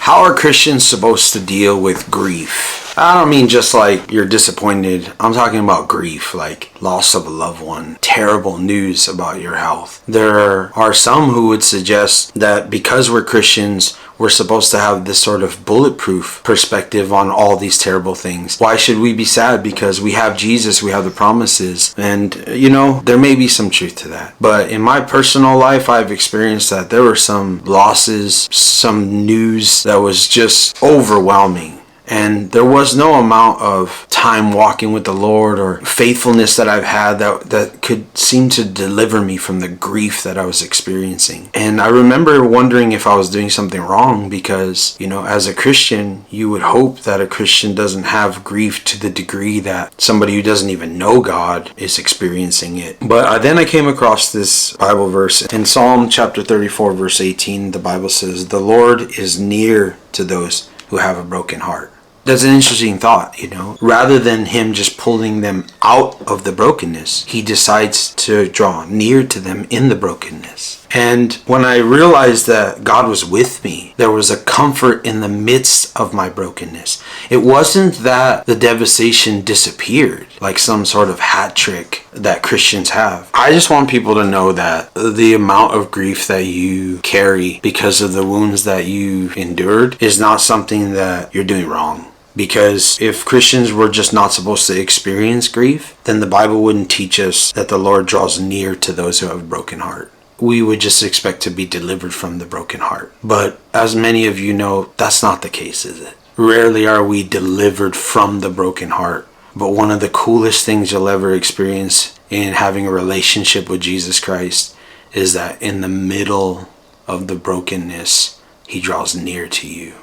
How are Christians supposed to deal with grief? I don't mean just like you're disappointed. I'm talking about grief, like loss of a loved one, terrible news about your health. There are some who would suggest that because we're Christians, we're supposed to have this sort of bulletproof perspective on all these terrible things. Why should we be sad? Because we have Jesus, we have the promises. And, there may be some truth to that. But in my personal life, I've experienced that there were some losses, some news that was just overwhelming. And there was no amount of time walking with the Lord or faithfulness that I've had that could seem to deliver me from the grief that I was experiencing. And I remember wondering if I was doing something wrong because, as a Christian, you would hope that a Christian doesn't have grief to the degree that somebody who doesn't even know God is experiencing it. But then I came across this Bible verse. In Psalm chapter 34, verse 18, the Bible says, "The Lord is near to those who have a broken heart." That's an interesting thought, Rather than him just pulling them out of the brokenness, he decides to draw near to them in the brokenness. And when I realized that God was with me, there was a comfort in the midst of my brokenness. It wasn't that the devastation disappeared, like some sort of hat trick that Christians have. I just want people to know that the amount of grief that you carry because of the wounds that you've endured is not something that you're doing wrong. Because if Christians were just not supposed to experience grief, then the Bible wouldn't teach us that the Lord draws near to those who have a broken heart. We would just expect to be delivered from the broken heart. But as many of you know, that's not the case, is it? Rarely are we delivered from the broken heart. But one of the coolest things you'll ever experience in having a relationship with Jesus Christ is that in the middle of the brokenness, he draws near to you.